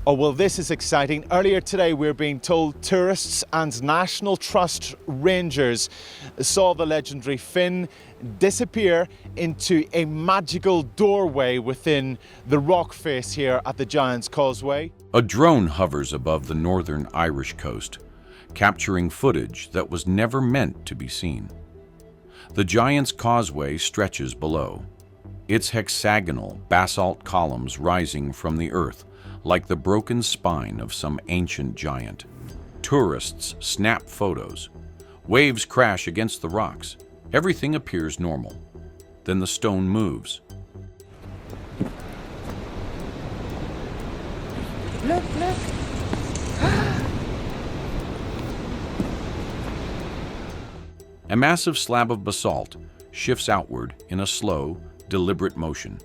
Oh, well, this is exciting. Earlier today, we're being told tourists and National Trust rangers saw the legendary fin disappear into a magical doorway within the rock face here at the Giant's Causeway. A drone hovers above the northern Irish coast, capturing footage that was never meant to be seen. The Giant's Causeway stretches below, its hexagonal basalt columns rising from the earth like the broken spine of some ancient giant. Tourists snap photos. Waves crash against the rocks. Everything appears normal. Then the stone moves. Look, look. A massive slab of basalt shifts outward in a slow, deliberate motion.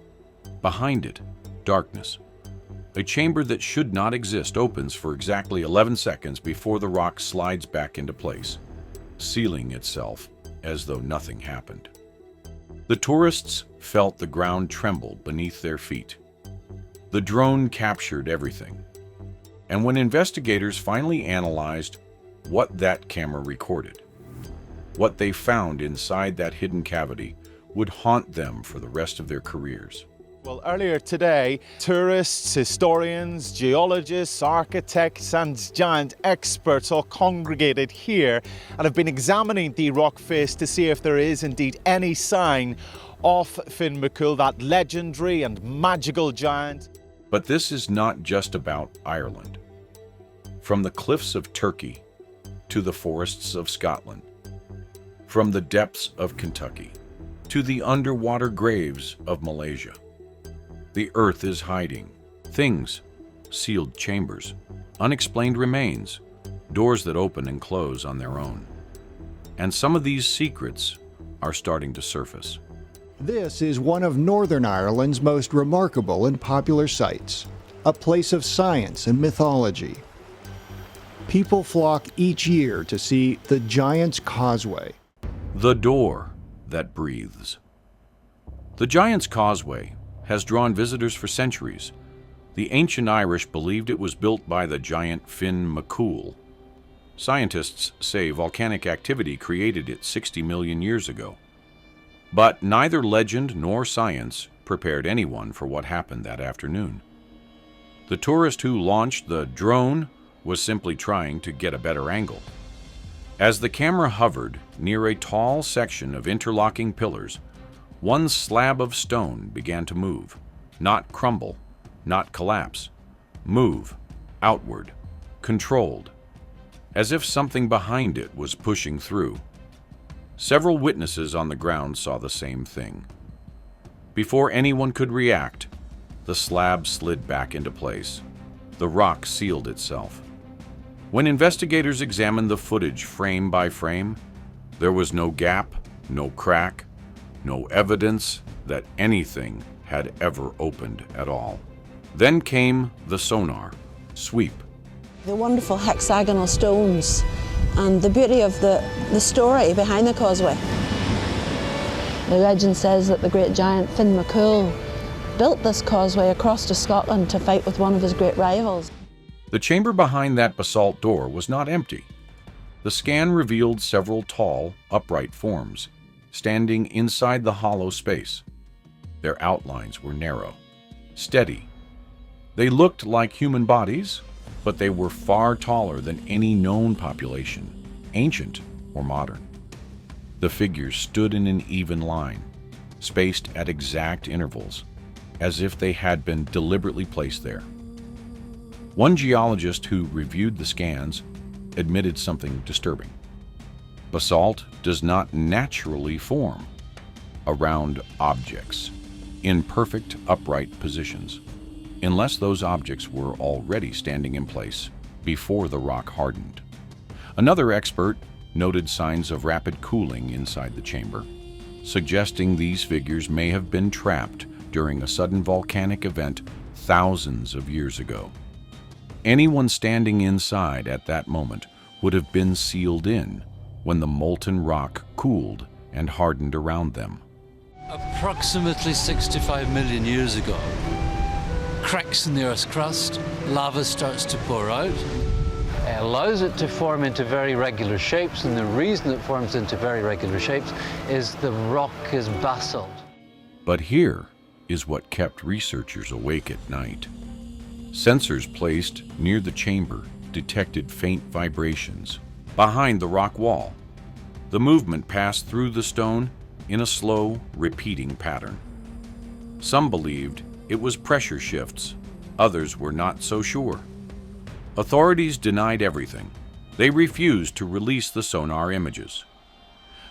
Behind it, darkness. A chamber that should not exist opens for exactly 11 seconds before the rock slides back into place, sealing itself as though nothing happened. The tourists felt the ground tremble beneath their feet. The drone captured everything. And when investigators finally analyzed what that camera recorded, what they found inside that hidden cavity would haunt them for the rest of their careers. Well, earlier today, tourists, historians, geologists, architects and giant experts all congregated here and have been examining the rock face to see if there is indeed any sign of Finn McCool, that legendary and magical giant. But this is not just about Ireland. From the cliffs of Turkey to the forests of Scotland, from the depths of Kentucky to the underwater graves of Malaysia, the earth is hiding things, sealed chambers, unexplained remains, doors that open and close on their own. And some of these secrets are starting to surface. This is one of Northern Ireland's most remarkable and popular sites, a place of science and mythology. People flock each year to see the Giant's Causeway. The door that breathes. The Giant's Causeway has drawn visitors for centuries. The ancient Irish believed it was built by the giant Finn McCool. Scientists say volcanic activity created it 60 million years ago. But neither legend nor science prepared anyone for what happened that afternoon. The tourist who launched the drone was simply trying to get a better angle. As the camera hovered near a tall section of interlocking pillars, one slab of stone began to move, not crumble, not collapse, move, outward, controlled, as if something behind it was pushing through. Several witnesses on the ground saw the same thing. Before anyone could react, the slab slid back into place. The rock sealed itself. When investigators examined the footage frame by frame, there was no gap, no crack, no evidence that anything had ever opened at all. Then came the sonar, sweep. The wonderful hexagonal stones and the beauty of the story behind the causeway. The legend says that the great giant Finn McCool built this causeway across to Scotland to fight with one of his great rivals. The chamber behind that basalt door was not empty. The scan revealed several tall, upright forms, standing inside the hollow space. Their outlines were narrow, steady. They looked like human bodies, but they were far taller than any known population, ancient or modern. The figures stood in an even line, spaced at exact intervals, as if they had been deliberately placed there. One geologist who reviewed the scans admitted something disturbing. Basalt does not naturally form around objects in perfect upright positions, unless those objects were already standing in place before the rock hardened. Another expert noted signs of rapid cooling inside the chamber, suggesting these figures may have been trapped during a sudden volcanic event thousands of years ago. Anyone standing inside at that moment would have been sealed in when the molten rock cooled and hardened around them. Approximately 65 million years ago, cracks in the Earth's crust, lava starts to pour out. It allows it to form into very regular shapes, and the reason it forms into very regular shapes is the rock is basalt. But here is what kept researchers awake at night. Sensors placed near the chamber detected faint vibrations behind the rock wall. The movement passed through the stone in a slow, repeating pattern. Some believed it was pressure shifts, others were not so sure. Authorities denied everything. They refused to release the sonar images.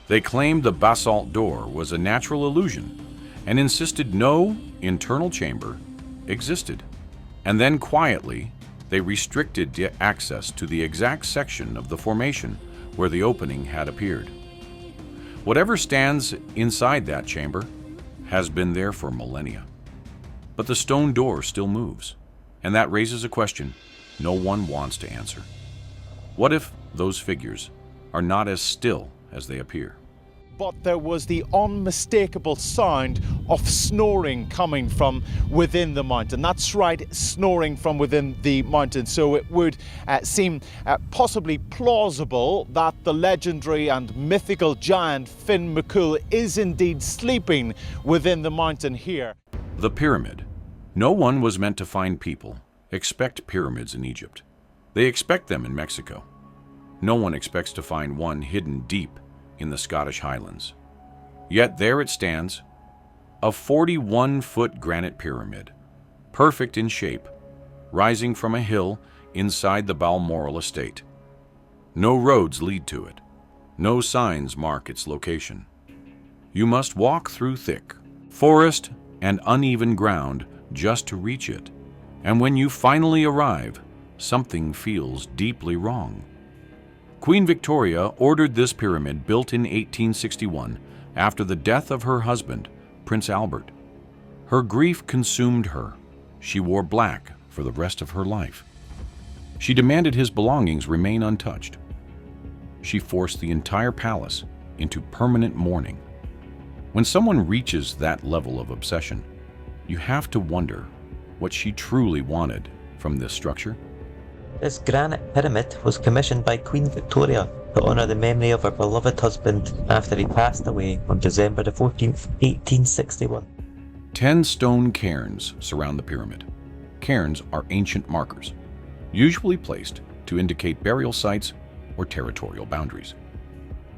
They claimed the basalt door was a natural illusion and insisted no internal chamber existed. And then quietly, they restricted access to the exact section of the formation where the opening had appeared. Whatever stands inside that chamber has been there for millennia. But the stone door still moves, and that raises a question no one wants to answer. What if those figures are not as still as they appear? But there was the unmistakable sound of snoring coming from within the mountain. That's right, snoring from within the mountain. So it would seem possibly plausible that the legendary and mythical giant Finn McCool is indeed sleeping within the mountain here. The pyramid. No one was meant to find people expect pyramids in Egypt. They expect them in Mexico. No one expects to find one hidden deep in the Scottish Highlands. Yet there it stands, a 41-foot granite pyramid, perfect in shape, rising from a hill inside the Balmoral estate. No roads lead to it. No signs mark its location. You must walk through thick forest and uneven ground just to reach it. And when you finally arrive, something feels deeply wrong. Queen Victoria ordered this pyramid built in 1861 after the death of her husband, Prince Albert. Her grief consumed her. She wore black for the rest of her life. She demanded his belongings remain untouched. She forced the entire palace into permanent mourning. When someone reaches that level of obsession, you have to wonder what she truly wanted from this structure. This granite pyramid was commissioned by Queen Victoria to honour the memory of her beloved husband after he passed away on December the 14th, 1861. 10 stone cairns surround the pyramid. Cairns are ancient markers, usually placed to indicate burial sites or territorial boundaries.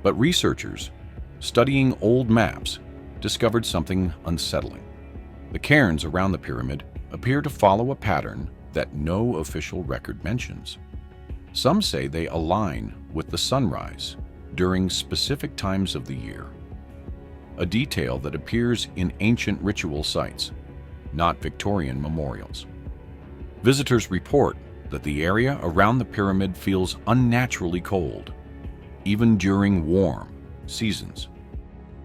But researchers, studying old maps, discovered something unsettling. The cairns around the pyramid appear to follow a pattern that no official record mentions. Some say they align with the sunrise during specific times of the year, a detail that appears in ancient ritual sites, not Victorian memorials. Visitors report that the area around the pyramid feels unnaturally cold, even during warm seasons.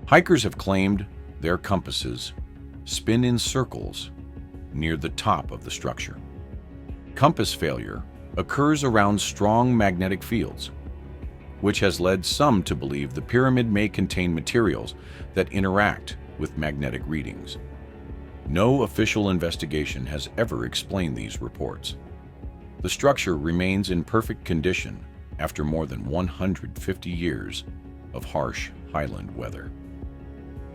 Hikers have claimed their compasses spin in circles near the top of the structure. Compass failure occurs around strong magnetic fields, which has led some to believe the pyramid may contain materials that interact with magnetic readings. No official investigation has ever explained these reports. The structure remains in perfect condition after more than 150 years of harsh highland weather.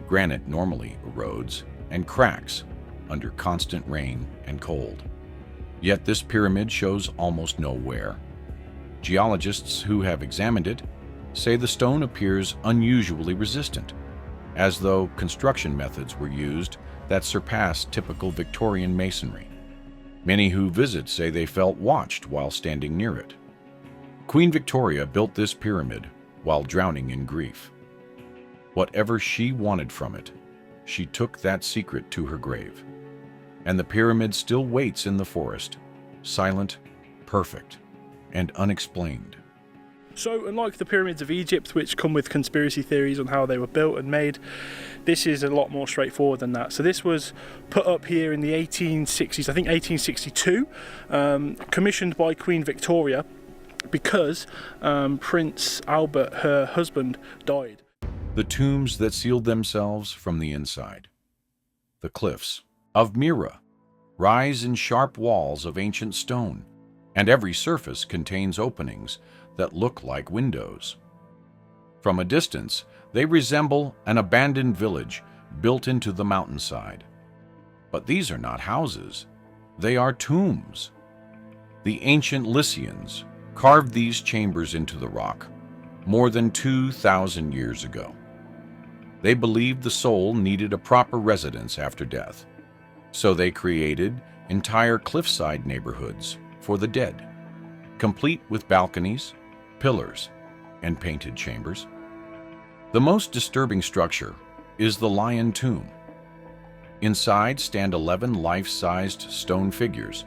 Granite normally erodes and cracks under constant rain and cold. Yet this pyramid shows almost no wear. Geologists who have examined it say the stone appears unusually resistant, as though construction methods were used that surpass typical Victorian masonry. Many who visit say they felt watched while standing near it. Queen Victoria built this pyramid while drowning in grief. Whatever she wanted from it, she took that secret to her grave. And the pyramid still waits in the forest, silent, perfect, and unexplained. So, unlike the pyramids of Egypt, which come with conspiracy theories on how they were built and made, this is a lot more straightforward than that. So this was put up here in the 1860s, I think 1862, commissioned by Queen Victoria because Prince Albert, her husband, died. The tombs that sealed themselves from the inside. The cliffs of Mira, rise in sharp walls of ancient stone, and every surface contains openings that look like windows. From a distance, they resemble an abandoned village built into the mountainside. But these are not houses, they are tombs. The ancient Lycians carved these chambers into the rock more than 2,000 years ago. They believed the soul needed a proper residence after death, so they created entire cliffside neighborhoods for the dead, complete with balconies, pillars, and painted chambers. The most disturbing structure is the lion tomb. Inside stand 11 life-sized stone figures,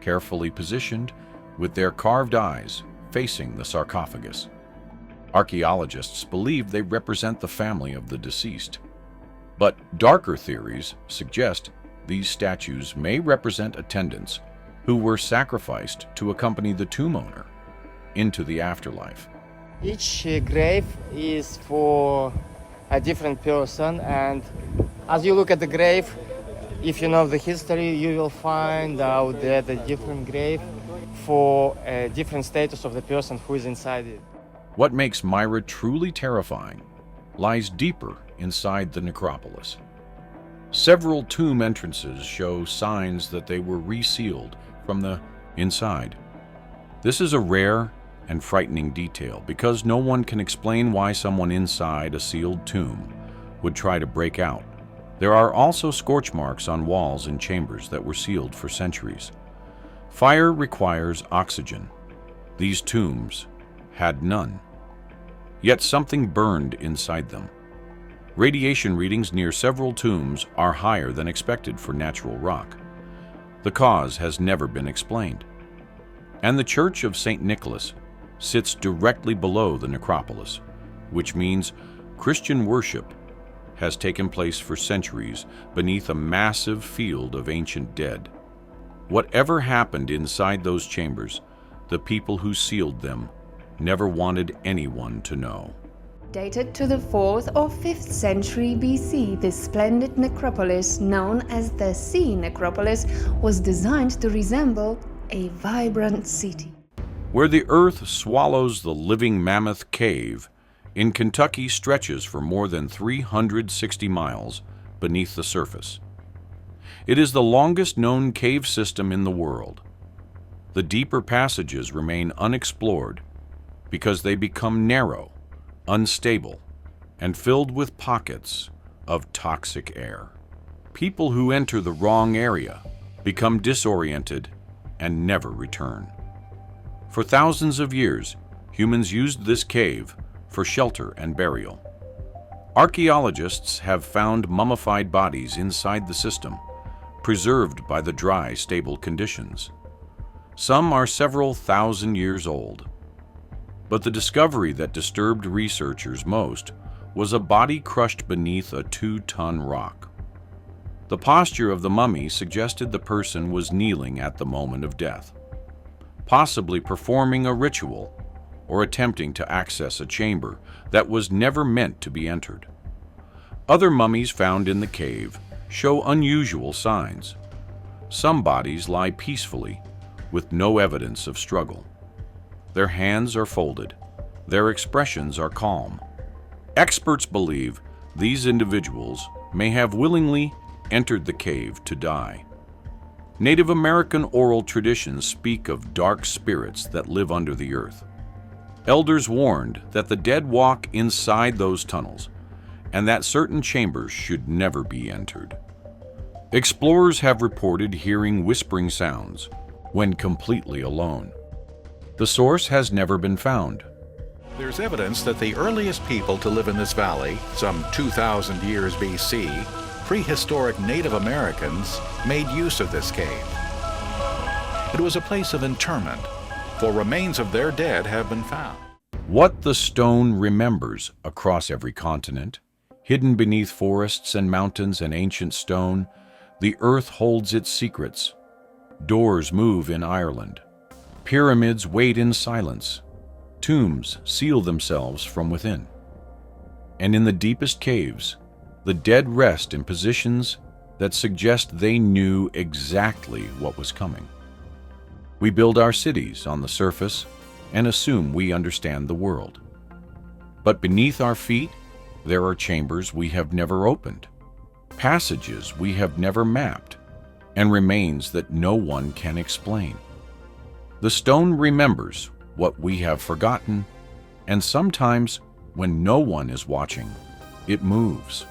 carefully positioned with their carved eyes facing the sarcophagus. Archaeologists believe they represent the family of the deceased. But darker theories suggest these statues may represent attendants who were sacrificed to accompany the tomb owner into the afterlife. Each grave is for a different person, and as you look at the grave, if you know the history, you will find out that a different grave for a different status of the person who is inside it. What makes Myra truly terrifying lies deeper inside the necropolis. Several tomb entrances show signs that they were resealed from the inside. This is a rare and frightening detail because no one can explain why someone inside a sealed tomb would try to break out. There are also scorch marks on walls and chambers that were sealed for centuries. Fire requires oxygen. These tombs had none. Yet something burned inside them. Radiation readings near several tombs are higher than expected for natural rock. The cause has never been explained. And the Church of St. Nicholas sits directly below the necropolis, which means Christian worship has taken place for centuries beneath a massive field of ancient dead. Whatever happened inside those chambers, the people who sealed them never wanted anyone to know. Dated to the 4th or 5th century BC, this splendid necropolis, known as the Sea Necropolis, was designed to resemble a vibrant city. Where the earth swallows the living Mammoth Cave in Kentucky stretches for more than 360 miles beneath the surface. It is the longest known cave system in the world. The deeper passages remain unexplored because they become narrow, unstable, and filled with pockets of toxic air. People who enter the wrong area become disoriented and never return. For thousands of years, humans used this cave for shelter and burial. Archaeologists have found mummified bodies inside the system, preserved by the dry, stable conditions. Some are several thousand years old. But the discovery that disturbed researchers most was a body crushed beneath a 2-ton rock. The posture of the mummy suggested the person was kneeling at the moment of death, possibly performing a ritual or attempting to access a chamber that was never meant to be entered. Other mummies found in the cave show unusual signs. Some bodies lie peacefully, with no evidence of struggle. Their hands are folded. Their expressions are calm. Experts believe these individuals may have willingly entered the cave to die. Native American oral traditions speak of dark spirits that live under the earth. Elders warned that the dead walk inside those tunnels and that certain chambers should never be entered. Explorers have reported hearing whispering sounds when completely alone. The source has never been found. There's evidence that the earliest people to live in this valley, some 2,000 years BC, prehistoric Native Americans, made use of this cave. It was a place of interment, for remains of their dead have been found. What the stone remembers across every continent, hidden beneath forests and mountains and ancient stone, the earth holds its secrets. Doors move in Ireland. Pyramids wait in silence. Tombs seal themselves from within. And in the deepest caves, the dead rest in positions that suggest they knew exactly what was coming. We build our cities on the surface and assume we understand the world. But beneath our feet, there are chambers we have never opened, passages we have never mapped, and remains that no one can explain. The stone remembers what we have forgotten, and sometimes, when no one is watching, it moves.